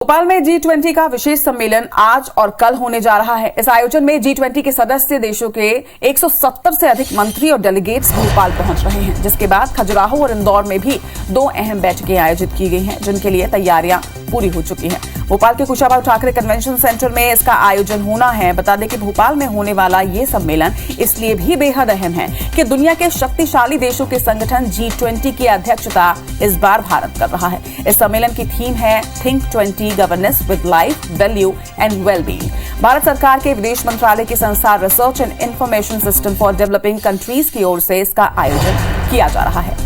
भोपाल में G20 का विशेष सम्मेलन आज और कल होने जा रहा है। इस आयोजन में G20 के सदस्य देशों के 170 से अधिक मंत्री और डेलीगेट्स भोपाल पहुंच रहे हैं, जिसके बाद खजुराहो और इंदौर में भी 2 अहम बैठकें आयोजित की गई हैं, जिनके लिए तैयारियां पूरी हो चुकी हैं। भोपाल के कुशाभाऊ ठाकरे कन्वेंशन सेंटर में इसका आयोजन होना है। बता दें कि भोपाल में होने वाला ये सम्मेलन इसलिए भी बेहद अहम है कि दुनिया के शक्तिशाली देशों के संगठन G20 की अध्यक्षता इस बार भारत कर रहा है। इस सम्मेलन की थीम है think 20 governance with life, value and wellbeing. Bharat सरकार के विदेश मंत्रालय की संस्था research and information system for developing countries की ओर से इसका आयोजन किया जा रहा है।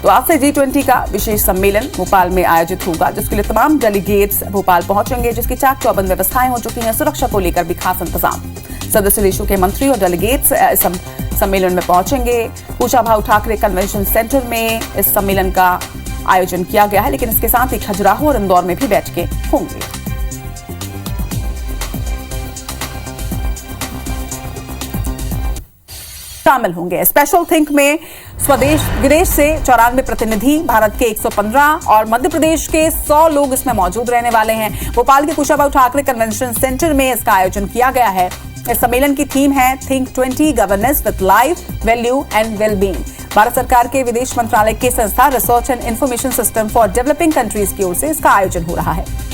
तो आज से G20 का विशेष सम्मेलन भोपाल में आयोजित होगा, जिसके लिए तमाम डेलीगेट्स भोपाल पहुंचेंगे, जिसकी चाक चौबंद व्यवस्थाएं हो चुकी हैं। सुरक्षा को लेकर भी खास इंतजाम। सदस्य देशों के मंत्री और डेलीगेट्स इस सम्मेलन में पहुंचेंगे। कुशाभाऊ ठाकरे कन्वेंशन सेंटर में इस सम्मेलन का आयोजन किया गया है, लेकिन इसके साथ ही खजुराहो और इंदौर में भी बैठकें होंगी। शामिल होंगे। स्पेशल थिंक में स्वदेश विदेश से 94 प्रतिनिधि, भारत के 115 और मध्य प्रदेश के 100 लोग इसमें मौजूद रहने वाले हैं। भोपाल के कुशाभाऊ ठाकरे कन्वेंशन सेंटर में इसका आयोजन किया गया है। इस सम्मेलन की थीम है think 20 governance with life, value and wellbeing. Bharat सरकार के विदेश मंत्रालय की संस्था research and information system for developing countries की ओर से इसका आयोजन हो रहा है।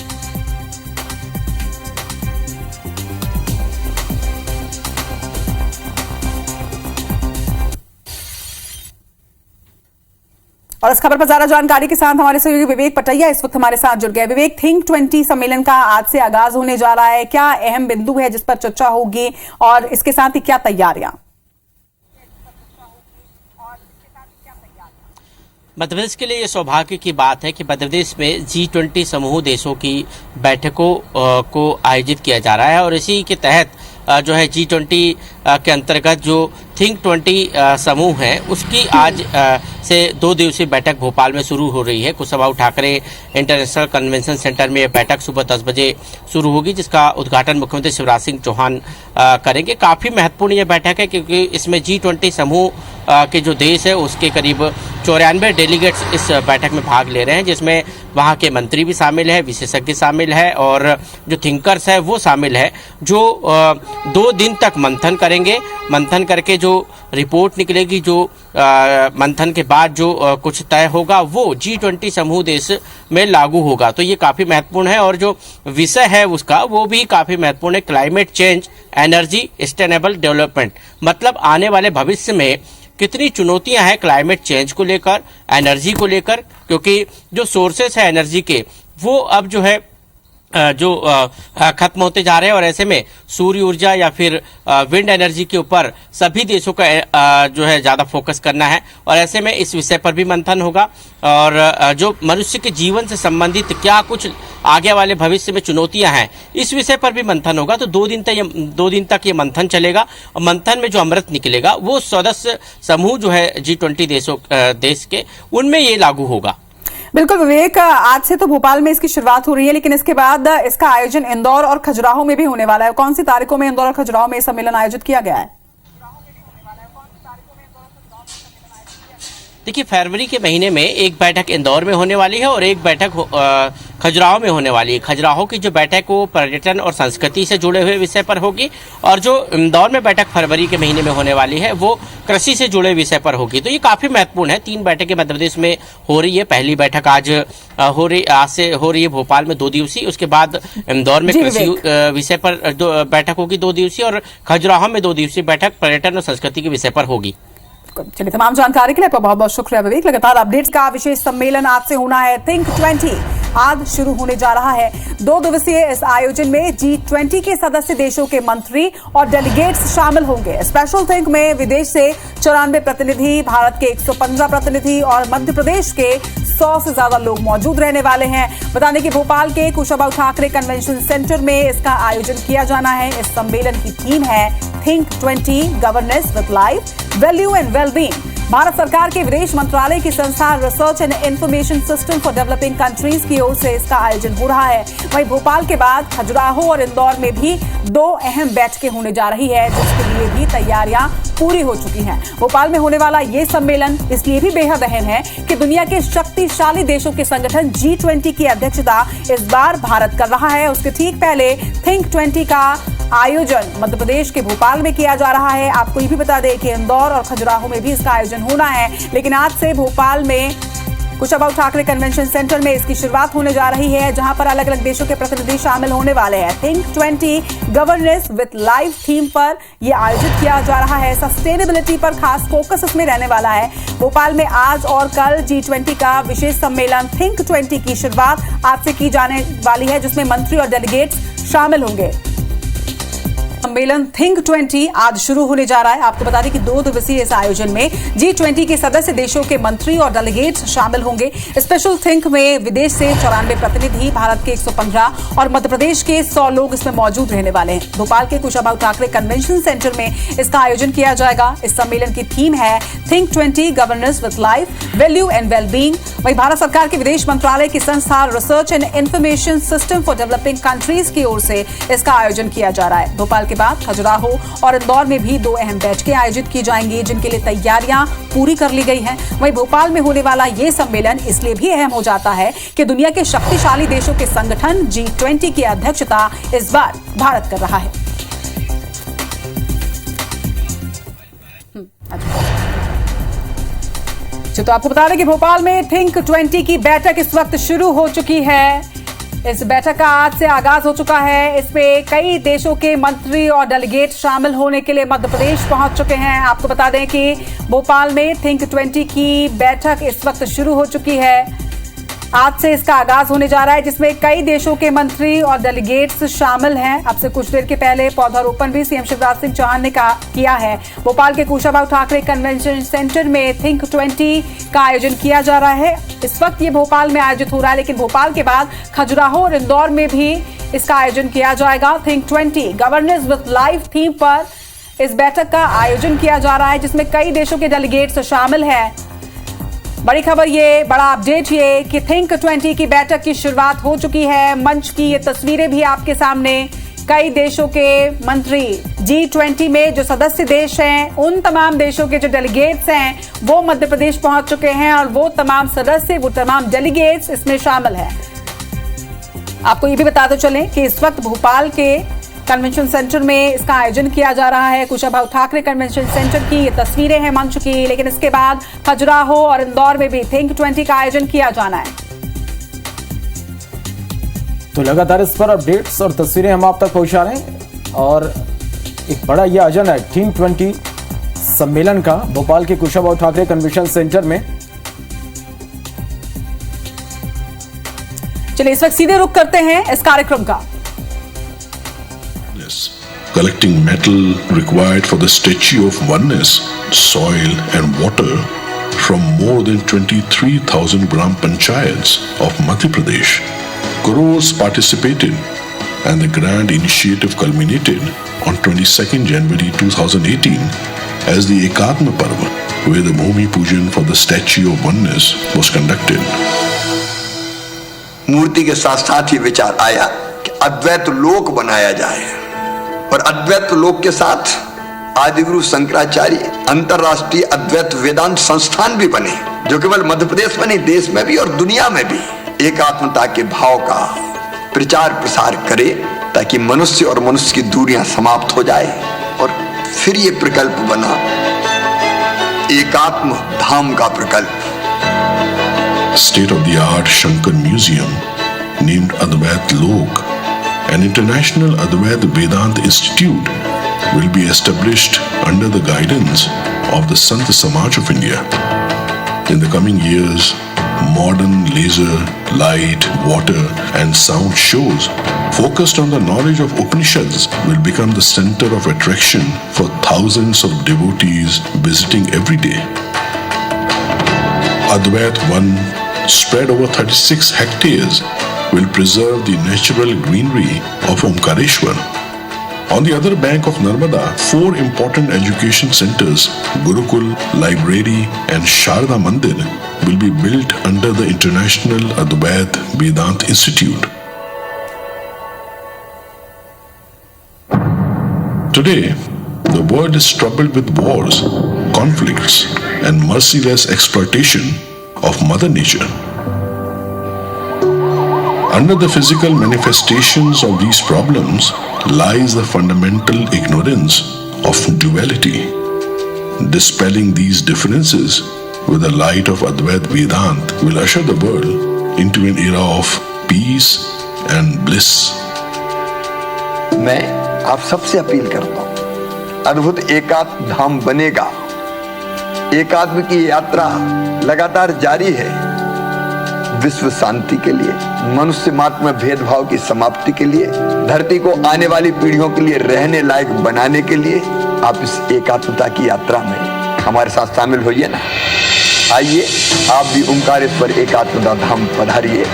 और इस खबर पर ज्यादा जानकारी के साथ हमारे सहयोगी विवेक पटैया इस वक्त हमारे साथ जुड़ गए। विवेक, थिंक 20 सम्मेलन का आज से आगाज होने जा रहा है, क्या अहम बिंदु है जिस पर चर्चा होगी और इसके साथ ही क्या तैयारियां? मध्य प्रदेश के लिए ये सौभाग्य की बात है कि मध्य प्रदेश में G20 समूह देशों की बैठकों को आयोजित किया जा रहा है और इसी के तहत जो है G20 के अंतर्गत जो थिंक 20 समूह है उसकी आज से 2 दिवसीय बैठक भोपाल में शुरू हो रही है। Kushabhau Thackeray international convention centre में यह बैठक सुबह 10 बजे शुरू होगी, जिसका उद्घाटन मुख्यमंत्री शिवराज सिंह चौहान करेंगे। काफ़ी महत्वपूर्ण यह बैठक है क्योंकि इसमें G20 समूह के जो देश है उसके करीब 94 डेलीगेट्स इस बैठक में भाग ले रहे हैं, जिसमें वहाँ के मंत्री भी शामिल है, विशेषज्ञ शामिल है और जो थिंकर्स है वो शामिल है, जो 2 दिन तक मंथन करेंगे। मंथन करके जो रिपोर्ट निकलेगी, जो मंथन के बाद जो कुछ तय होगा वो G20 समूह देश में लागू होगा। तो ये काफ़ी महत्वपूर्ण है और जो विषय है उसका वो भी काफ़ी महत्वपूर्ण है, climate change, energy, sustainable development. मतलब आने वाले भविष्य में कितनी चुनौतियां हैं क्लाइमेट चेंज को लेकर, एनर्जी को लेकर, क्योंकि जो सोर्सेस है एनर्जी के वो अब जो है खत्म होते जा रहे हैं और ऐसे में सूर्य ऊर्जा या फिर विंड एनर्जी के ऊपर सभी देशों का जो है ज़्यादा फोकस करना है और ऐसे में इस विषय पर भी मंथन होगा और जो मनुष्य के जीवन से संबंधित क्या कुछ आगे वाले भविष्य में चुनौतियां हैं इस विषय पर भी मंथन होगा। तो 2 दिन तक ये मंथन चलेगा और मंथन में जो अमृत निकलेगा वो सदस्य समूह जो है G20 देश के उनमें ये लागू होगा। बिल्कुल विवेक, आज से तो भोपाल में इसकी शुरुआत हो रही है, लेकिन इसके बाद इसका आयोजन इंदौर और खजुराहो में भी होने वाला है। कौन सी तारीखों में इंदौर और खजुराहो में सम्मेलन आयोजित किया गया है? देखिए, फरवरी के महीने में एक बैठक इंदौर में होने वाली है और एक बैठक खजुराहो में होने वाली है। खजुराहो की जो बैठक वो पर्यटन और संस्कृति से जुड़े हुए विषय पर होगी और जो इंदौर में बैठक फरवरी के महीने में होने वाली है वो कृषि से जुड़े विषय पर होगी। तो ये काफ़ी महत्वपूर्ण है। 3 बैठकें मध्य प्रदेश में हो रही है। पहली बैठक आज से हो रही है भोपाल में 2 दिवसीय, उसके बाद इंदौर में कृषि विषय पर बैठक होगी 2 दिवसीय और खजुराहो में 2 दिवसीय बैठक पर्यटन और संस्कृति के विषय पर होगी। चलिए, तमाम जानकारी के लिए आपका बहुत बहुत शुक्रिया विवेक। लगातार अपडेट्स का विशेष सम्मेलन आज से होना है। थिंक 20 आज शुरू होने जा रहा है। 2 दिवसीय इस आयोजन में G20 के सदस्य देशों के मंत्री और डेलीगेट्स शामिल होंगे। स्पेशल थिंक में विदेश से 94 प्रतिनिधि, भारत के 115 प्रतिनिधि और मध्य प्रदेश के 100 से ज्यादा लोग मौजूद रहने वाले हैं। बता दें कि भोपाल के कुशाभाऊ ठाकरे कन्वेंशन सेंटर में इसका आयोजन किया जाना है। इस सम्मेलन की थीम है think 20 governance with life, value and wellbeing. Bharat सरकार के विदेश मंत्रालय की संस्था research and information system for developing countries की ओर से इसका आयोजन हो रहा है। वहीं भोपाल के बाद खजुराहो और इंदौर में भी 2 अहम बैठकें होने जा रही है, जिसके लिए भी तैयारियां पूरी हो चुकी हैं। भोपाल में होने वाला ये सम्मेलन इसलिए भी बेहद अहम है कि दुनिया के शक्तिशाली देशों के संगठन G20 की अध्यक्षता इस बार भारत कर रहा है। उसके ठीक पहले थिंक 20 का आयोजन मध्य प्रदेश के भोपाल में किया जा रहा है। आपको ये भी बता दें कि इंदौर और खजुराहो में भी इसका आयोजन होना है, लेकिन आज से भोपाल में कुशाभाऊ ठाकरे कन्वेंशन सेंटर में इसकी शुरुआत होने जा रही है, जहां पर अलग अलग देशों के प्रतिनिधि शामिल होने वाले हैं। Think 20 governance with life theme पर यह आयोजित किया जा रहा है। सस्टेनेबिलिटी पर खास फोकस इसमें रहने वाला है। भोपाल में आज और कल G20 का विशेष सम्मेलन थिंक 20 की शुरुआत आज से की जाने वाली है, जिसमें मंत्री और डेलीगेट्स शामिल होंगे। सम्मेलन थिंक 20 आज शुरू होने जा रहा है। आपको बता दें कि 2 दिवसीय इस आयोजन में G20 के सदस्य देशों के मंत्री और डेलीगेट्स शामिल होंगे। स्पेशल थिंक में विदेश से 94 प्रतिनिधि, भारत के 115 और मध्य प्रदेश के 100 लोग इसमें मौजूद रहने वाले हैं। भोपाल के कुशाभाऊ ठाकरे कन्वेंशन सेंटर में इसका आयोजन किया जाएगा। इस सम्मेलन की थीम है think 20 governance with life value and wellbeing. वहीं भारत सरकार के विदेश मंत्रालय की संस्था research and information system for developing countries की ओर से इसका आयोजन किया जा रहा है। भोपाल के बाद खजुराहो और इंदौर में भी 2 अहम बैठकें आयोजित की जाएंगी, जिनके लिए तैयारियां पूरी कर ली गई हैं। वहीं भोपाल में होने वाला ये सम्मेलन इसलिए भी अहम हो जाता है कि दुनिया के शक्तिशाली देशों के संगठन G20 की अध्यक्षता इस बार भारत कर रहा है। तो आपको बता दें कि भोपाल में थिंक 20 की बैठक इस वक्त शुरू हो चुकी है। इस बैठक का आज से आगाज हो चुका है। इसमें कई देशों के मंत्री और डेलीगेट शामिल होने के लिए मध्य प्रदेश पहुंच चुके हैं। आपको बता दें कि भोपाल में थिंक 20 की बैठक इस वक्त शुरू हो चुकी है। आज से इसका आगाज होने जा रहा है, जिसमें कई देशों के मंत्री और डेलीगेट्स शामिल हैं। अब से कुछ देर के पहले पौधारोपण भी सीएम शिवराज सिंह चौहान ने किया है। भोपाल के कुशाभाऊ ठाकरे कन्वेंशन सेंटर में थिंक 20 का आयोजन किया जा रहा है। इस वक्त ये भोपाल में आयोजित हो रहा है, लेकिन भोपाल के बाद खजुराहो और इंदौर में भी इसका आयोजन किया जाएगा। Think 20 governance with life theme पर इस बैठक का आयोजन किया जा रहा है, जिसमें कई देशों के डेलीगेट्स शामिल हैं। बड़ी खबर ये, बड़ा अपडेट ये कि थिंक 20 की बैठक की शुरुआत हो चुकी है। मंच की ये तस्वीरें भी आपके सामने। कई देशों के मंत्री G20 में जो सदस्य देश हैं, उन तमाम देशों के जो डेलीगेट्स हैं, वो मध्य प्रदेश पहुंच चुके हैं और वो तमाम सदस्य, वो तमाम डेलीगेट्स इसमें शामिल हैं। आपको ये भी बताते चलें कि इस वक्त भोपाल के कन्वेंशन सेंटर में इसका आयोजन किया जा रहा है। कुशाभाऊ ठाकरे कन्वेंशन सेंटर की ये तस्वीरें हैं मंच की, लेकिन इसके बाद खजुराहो और इंदौर में भी थिंक 20 का आयोजन किया जाना है। तो लगातार इस पर अपडेट्स और तस्वीरें हम आप तक पहुंचा रहे हैं और एक बड़ा यह आयोजन है थिंक 20 सम्मेलन का भोपाल के कुशाभाऊ ठाकरे कन्वेंशन सेंटर में। चलिए इस वक्त सीधे रुख करते हैं इस कार्यक्रम का। Collecting metal required for the Statue of Oneness, soil and water from more than 23,000 Gram Panchayats of Madhya Pradesh. Crores participated and the grand initiative culminated on 22nd January 2018 as the Ekatma Parva, where the Bhumi Pujan for the Statue of Oneness was conducted. मूर्ति के साथ साथ ही विचार आया कि अद्वैत लोक बनाया जाए और अद्वैत लोक के साथ आदिगुरु शंकराचार्य अंतरराष्ट्रीय अद्वैत वेदांत संस्थान भी बने, जो केवल मध्य प्रदेश में नहीं, देश में भी और दुनिया में भी एकात्मता के भाव का प्रचार प्रसार करे, ताकि मनुष्य और मनुष्य की दूरियां समाप्त हो जाए। और फिर ये प्रकल्प बना एकात्म धाम का प्रकल्प। State-of-the-art Shankar Museum, named Advait Lok, an international Advait Vedant Institute, will be established under the guidance of the Sant Samaj of India. In the coming years, modern laser, light, water and sound shows focused on the knowledge of Upanishads will become the center of attraction for thousands of devotees visiting every day. Advait One, spread over 36 hectares, will preserve the natural greenery of Omkareshwar. On the other bank of Narmada, 4 important education centers, Gurukul, Library and Sharda Mandir, will be built under the International Advait Vedant Institute. Today, the world is troubled with wars, conflicts and merciless exploitation of Mother Nature. Under the physical manifestations of these problems lies the fundamental ignorance of duality. Dispelling these differences with the light of Advait Vedant will usher the world into an era of peace and bliss. मैं आप सबसे appeal करता हूं, अद्भुत एकात्म धाम बनेगा। एकात्म की यात्रा लगातार जारी है। विश्व शांति के लिए, मनुष्य मात्र में भेदभाव की समाप्ति के लिए, धरती को आने वाली पीढ़ियों के लिए रहने लायक बनाने के लिए आप इस एकात्मता की यात्रा में हमारे साथ शामिल होइए ना। आइए आप भी ओंकारेश्वर एकात्मता धाम पधारिए।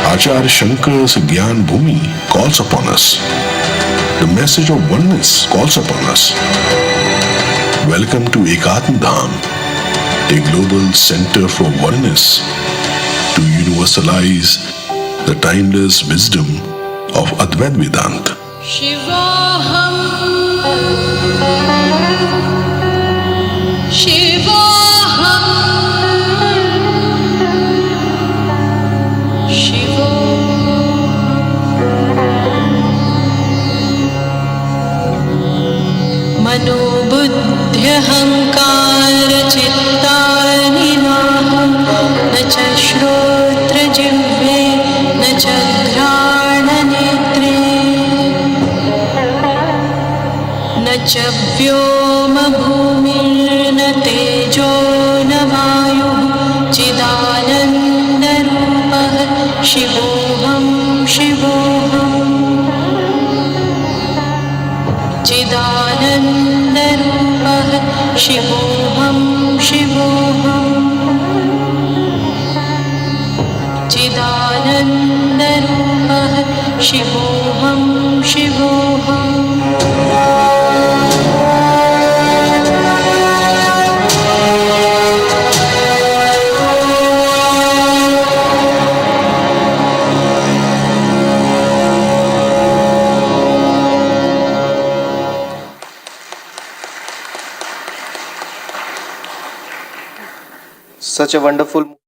Acharya Shankar's Gyan Bhumi calls upon us. The message of oneness calls upon us. Welcome to Ekatma Dham, a global center for oneness, to universalize the timeless wisdom of Advait Vedanta. Shivoham Shivoham मनोबुद्ध्यहंकार चित्तानिनाहं न च श्रोत्रजिह्वे न च घ्राणनेत्रे न च व्योमभूमिर्न तेजो न वायुः चिदानन्दरूपः शिवोऽहं शिवोऽहम् चिदानन्दरूपः शिवोऽहं शिवोऽहम् चिदानन्दरूपः शिवोऽहं शिवोऽहम् Such a wonderful